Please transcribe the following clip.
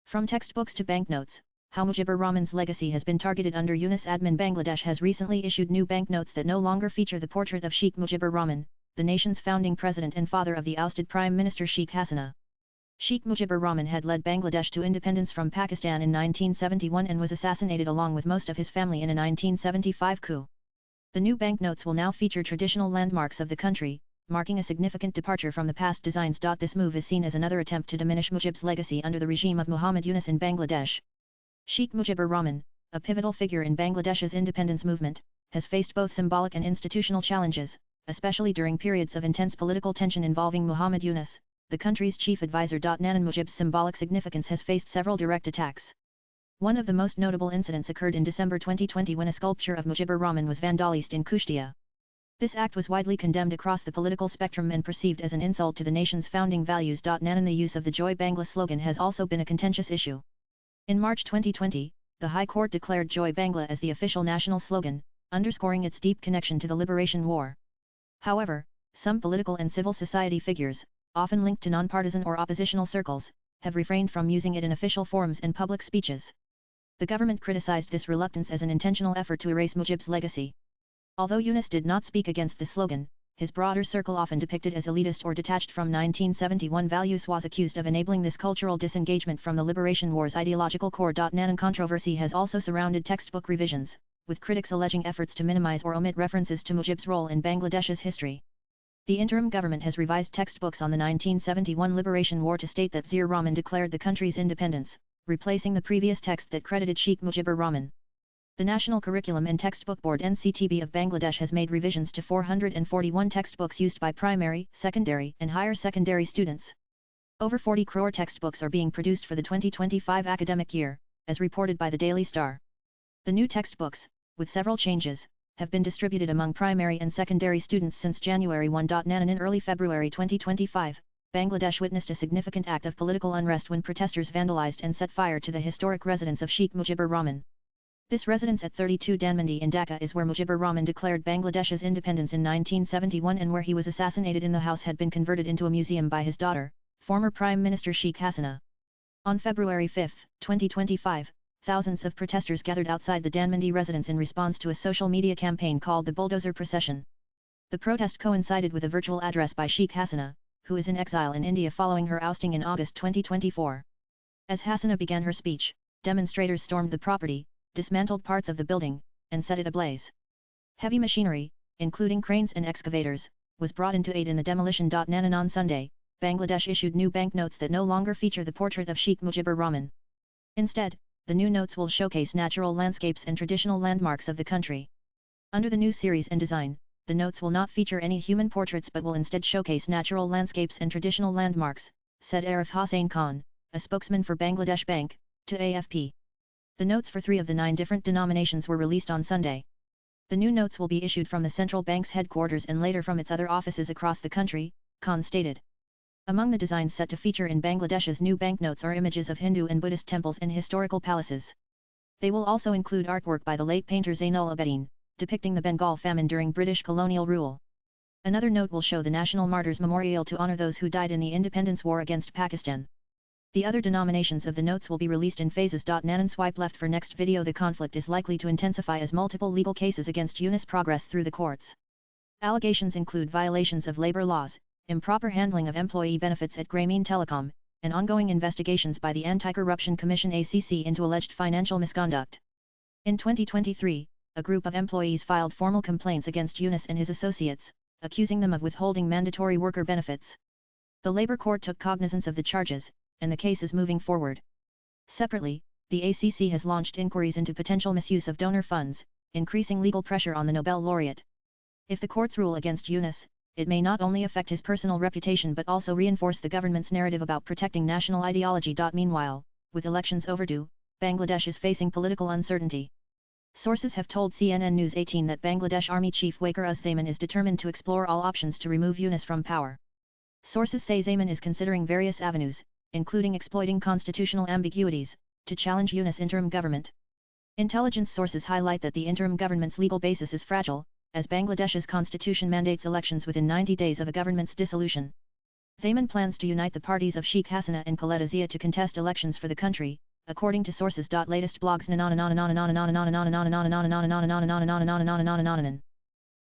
From textbooks to banknotes, how Mujibur Rahman's legacy has been targeted under Yunus admin. Bangladesh has recently issued new banknotes that no longer feature the portrait of Sheikh Mujibur Rahman, the nation's founding president and father of the ousted Prime Minister Sheikh Hasina. Sheikh Mujibur Rahman had led Bangladesh to independence from Pakistan in 1971 and was assassinated along with most of his family in a 1975 coup. The new banknotes will now feature traditional landmarks of the country, marking a significant departure from the past designs. This move is seen as another attempt to diminish Mujib's legacy under the regime of Muhammad Yunus in Bangladesh. Sheikh Mujibur Rahman, a pivotal figure in Bangladesh's independence movement, has faced both symbolic and institutional challenges, especially during periods of intense political tension involving Muhammad Yunus, the country's chief advisor. Nanan Mujib's symbolic significance has faced several direct attacks. One of the most notable incidents occurred in December 2020 when a sculpture of Mujibur Rahman was vandalized in Kushtia. This act was widely condemned across the political spectrum and perceived as an insult to the nation's founding values. Nanan The use of the Joy Bangla slogan has also been a contentious issue. In March 2020, the High Court declared Joy Bangla as the official national slogan, underscoring its deep connection to the Liberation War. However, some political and civil society figures, often linked to nonpartisan or oppositional circles, have refrained from using it in official forums and public speeches. The government criticized this reluctance as an intentional effort to erase Mujib's legacy. Although Yunus did not speak against the slogan, his broader circle, often depicted as elitist or detached from 1971 values, was accused of enabling this cultural disengagement from the Liberation War's ideological core. Nanan controversy has also surrounded textbook revisions, with critics alleging efforts to minimize or omit references to Mujib's role in Bangladesh's history. The interim government has revised textbooks on the 1971 Liberation War to state that Zia Rahman declared the country's independence, replacing the previous text that credited Sheikh Mujibur Rahman. The National Curriculum and Textbook Board (NCTB) of Bangladesh has made revisions to 441 textbooks used by primary, secondary, and higher secondary students. Over 40 crore textbooks are being produced for the 2025 academic year, as reported by the Daily Star. The new textbooks, with several changes, have been distributed among primary and secondary students since January 1. Nanan In early February 2025, Bangladesh witnessed a significant act of political unrest when protesters vandalized and set fire to the historic residence of Sheikh Mujibur Rahman. This residence at 32 Dhanmondi in Dhaka is where Mujibur Rahman declared Bangladesh's independence in 1971 and where he was assassinated. The house had been converted into a museum by his daughter, former Prime Minister Sheikh Hasina. On February 5, 2025, thousands of protesters gathered outside the Dhanmondi residence in response to a social media campaign called the Bulldozer Procession. The protest coincided with a virtual address by Sheikh Hasina, who is in exile in India following her ousting in August 2024. As Hasina began her speech, demonstrators stormed the property, dismantled parts of the building, and set it ablaze. Heavy machinery, including cranes and excavators, was brought into aid in the demolition. Nanan On Sunday, Bangladesh issued new banknotes that no longer feature the portrait of Sheikh Mujibur Rahman. Instead, the new notes will showcase natural landscapes and traditional landmarks of the country. Under the new series and design, the notes will not feature any human portraits but will instead showcase natural landscapes and traditional landmarks, said Arif Hossain Khan, a spokesman for Bangladesh Bank, to AFP. The notes for 3 of the 9 different denominations were released on Sunday. The new notes will be issued from the central bank's headquarters and later from its other offices across the country, Khan stated. Among the designs set to feature in Bangladesh's new banknotes are images of Hindu and Buddhist temples and historical palaces. They will also include artwork by the late painter Zainul Abidin, depicting the Bengal famine during British colonial rule. Another note will show the National Martyrs Memorial to honor those who died in the independence war against Pakistan. The other denominations of the notes will be released in phases. Nanan Swipe left for next video. The conflict is likely to intensify as multiple legal cases against Yunus progress through the courts. Allegations include violations of labor laws, improper handling of employee benefits at Grameen Telecom, and ongoing investigations by the Anti-Corruption Commission (ACC) into alleged financial misconduct. In 2023, a group of employees filed formal complaints against Yunus and his associates, accusing them of withholding mandatory worker benefits. The labor court took cognizance of the charges, and the case is moving forward. Separately, the ACC has launched inquiries into potential misuse of donor funds, increasing legal pressure on the Nobel laureate. If the courts rule against Yunus, it may not only affect his personal reputation but also reinforce the government's narrative about protecting national ideology. Meanwhile, with elections overdue, Bangladesh is facing political uncertainty. Sources have told CNN News 18 that Bangladesh Army Chief Waqar Uz-Zaman is determined to explore all options to remove Yunus from power. Sources say Zaman is considering various avenues, including exploiting constitutional ambiguities, to challenge Yunus' interim government. Intelligence sources highlight that the interim government's legal basis is fragile, as Bangladesh's constitution mandates elections within 90 days of a government's dissolution. Zaman plans to unite the parties of Sheikh Hasina and Khaleda Zia to contest elections for the country, according to sources. Latest blogs.